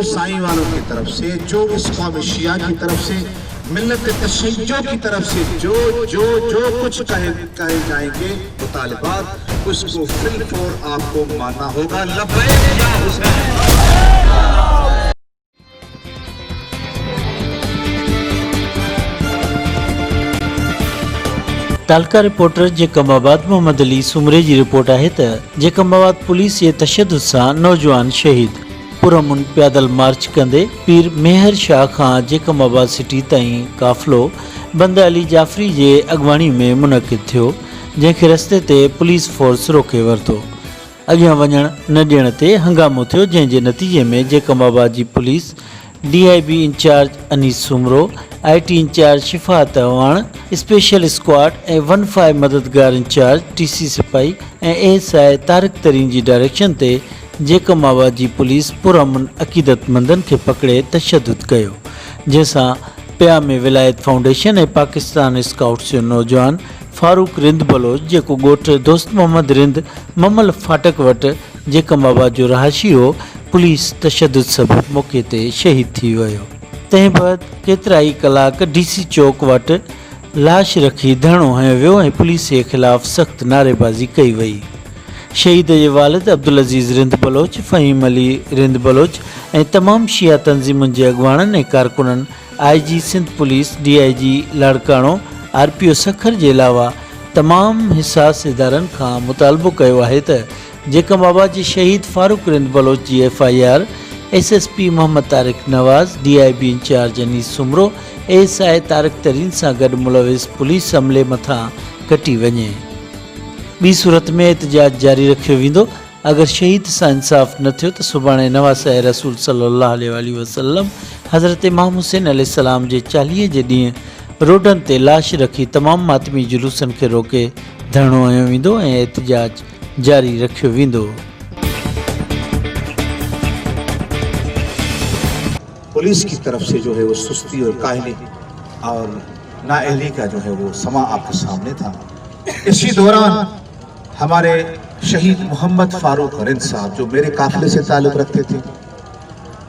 साईं वालों की तरफ से, जो इस कौम शिया की तरफ से, मिल्लत तशय्यो की तरफ से जो जो जो कुछ कहे जाएंगे मुतालिबात, उसको फिल फौर आपको मानना होगा। लब्बैक या हुसैन। तालका रिपोर्टर जेकमाबाद मोहम्मद अली सुमरे जी रिपोर्ट है त जेकमाबाद पुलिस जे तशद्दुद सां नौजवान शहीद। पुरमुन पैदल मार्च कंदे पीर मेहर शाह खां जेकमाबाद सिटी ताईं काफ़िलो बंद अली जाफ़री जे अॻवाणी में मुनक़िद थियो, जंहिंखे रस्ते ते पुलिस फोर्स रोके वरितो। अॻियां वञण न ॾियण ते हंगामो थियो, जंहिं जे नतीजे में जेकमाबाद जी police DIB in charge Anees Soomro, IT incharge Shifat Awan, special squad ऐं 15 मददगार इंचार्ज TC सिपाही ऐं ASI तारिक तरीन जी डायरेक्शन ते जेकमाबाद जी पुलिस पुरअमन अक़ीदतमंदनि खे पकड़े तशद्दुद कयो, जंहिंसां पिया में विलायत फाउंडेशन ऐं पाकिस्तान स्काउट्स जो नौजवान फारूक रिंद बलोच, जेको ॻोठु दोस्त मोहम्मद रिंद ममल फाटक वटि जेकमाबाद जो रहाशी हो, पुलिस तशद्दुद सबबि मौक़े ते शहीद थी वियो। तंहिं बैदि केतिरा ई कलाक DC चौक वटि लाश रखी धरणो हंयो वियो ऐं पुलिस जे ख़िलाफ़ सख़्त नारेबाज़ी कई वई। शहीद जे वालिद अब्दुल अज़ीज़ रिंद बलोच, फ़हीम अली रिंद बलोच ऐं तमामु शिया तंज़ीमुनि जे अॻुवाणनि ऐं कारकुननि IG Sindh police, DIG Larkana, RPO Sukkur जे अलावा तमामु हिसास इदारनि खां मुतालबो कयो आहे त जेकमाबाद जे शहीद फारूक रिंद बलोच जी FIR SSP Mohammad Tariq Nawaz, DIB in charge Anees Soomro, ASI Tariq Tareen सां गॾु मुलविस पुलिस अमले मथां कटी वञे। ॿी सूरत में एहतजाज जारी रखियो वेंदो। अगरि शहीद सां इंसाफ़ न थियो त सुभाणे नवासाए रसूल सल्लल्लाहु अलैहि वसल्लम हज़रत इमाम हुसैन अलैहिस्सलाम जे 40 जे ॾींहुं रोडनि ते लाश रखी तमामु मातमी जुलूसनि खे रोके धरणो हंयो वेंदो ऐं एहतजाज जारी रखियो वेंदो। पुलिस की तरफ से जो है वो सुस्ती और काहली और नाअहली का जो है वो समा आपके सामने था। इसी दौरान हमारे शहीद मोहम्मद फारूक रिंद साहब, जो मेरे काफिले से ताल्लुक़ रखते थे,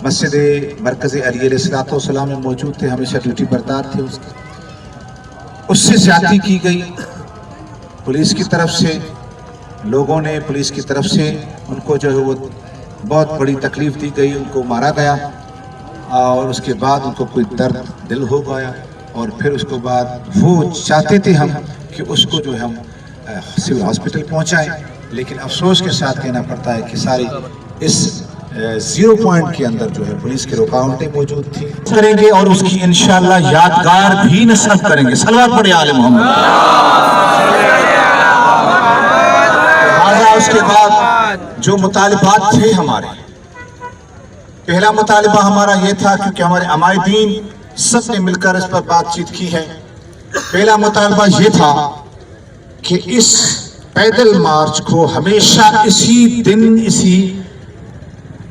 मस्जिद मरकज़ अली अलैहिस्सलाम में मौजूद थे, हमेशा ड्यूटी बरदार थे, उससे ज़्यादती की गई पुलिस की तरफ से। लोगों ने पुलिस की तरफ से उनको जो है वो बहुत बड़ी तकलीफ दी गई, उनको मारा गया और उसके बाद उनको कोई दर्द दिल हो गया और फिर उसके बाद वो चाहते थे हम कि उसको जो है हम सिविल हॉस्पिटल पहुंचाएं, लेकिन अफसोस के साथ कहना पड़ता है कि सारी इस 0 पॉइंट के अंदर जो है पुलिस की रुकावटें मौजूद थी। करेंगे और उसकी इंशाअल्लाह यादगार भी नस्ब करेंगे। सलवात पढ़े आले मोहम्मद। उसके बाद जो मुतालिबात थे हमारे, पहला मुतालिबा हमारा ये था, क्योंकि हमारे अमायदीन सब ने मिलकर इस पर बातचीत की है। पहला मुतालिबा ये था कि इस पैदल मार्च को हमेशा इसी दिन, इसी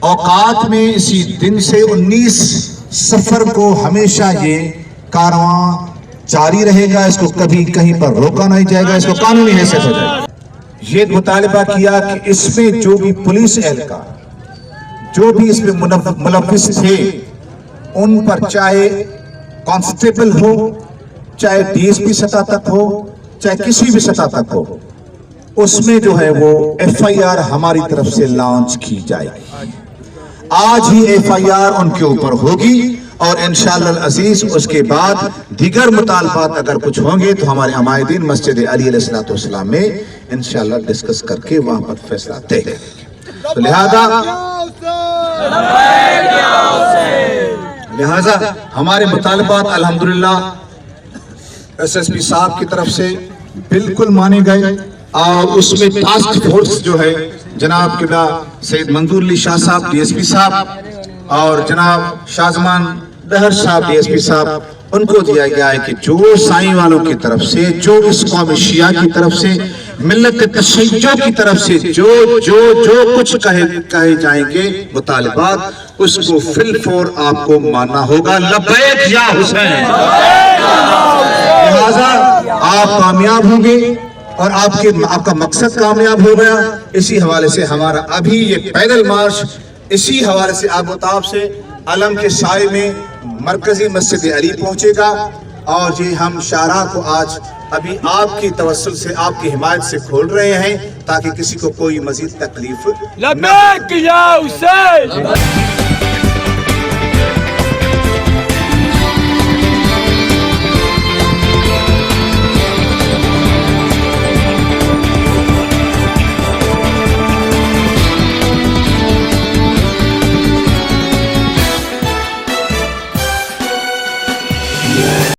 औकात में, इसी दिन से 19 सफर को हमेशा ये कारवां जारी रहेगा। इसको कभी कहीं पर रोका नहीं जाएगा, इसको कानूनी हैसियत हो जाएगी। ये मुतालिबा किया कि इसमें जो भी पुलिस एहलकार, जो भी इसमें मुलव्विस थे, उन पर चाहे कांस्टेबल हो, चाहे DSP सतह तक हो, चाहे किसी भी सतह तक हो, उसमें जो है वो FIR हमारी तरफ से लॉन्च की जाएगी। आज ही FIR उनके ऊपर होगी और इंशाअल्लाह अजीज उसके बाद दीगर मुतालबात अगर कुछ होंगे तो हमारे अमायदीन मस्जिद अली अलैहिस्सलाम में इंशाअल्लाह डिस्कस करके वहां पर फैसला तय करेंगे। तो लिहाजा हमारे मुतालबात अल्हम्दुलिल्लाह SSP साहब की तरफ से बिल्कुल माने गए और उसमें टास्क फोर्स जो है जनाब किबला सैयद मंजूर अली शाह साहब DSP साहब और जनाब शाहजमान दहर साहब DSP साहब, उनको दिया गया है कि जो साईं वालों की तरफ से, जो इस कौम शिया की तरफ से, मिल्लत तशय्यो की तरफ से जो जो जो कुछ कहे जाएंगे मुतालिबात, उसको फिल फौर आपको मानना होगा। लब्बैक या हुसैन। लिहाजा आप कामयाब होंगे और आपका मकसद कामयाब हो गया। इसी हवाले से हमारा अभी ये पैदल मार्च اسی حوالے سے آبوتاب سے علم کے سائے میں مرکزی مسجد علی پہنچے گا، اور یہ ہم شاہراہ کو آج ابھی آپ کی توسل سے، آپ کی حمایت سے کھول رہے ہیں تاکہ کسی کو کوئی مزید تکلیف نہ ہو۔ لبیک یا حسین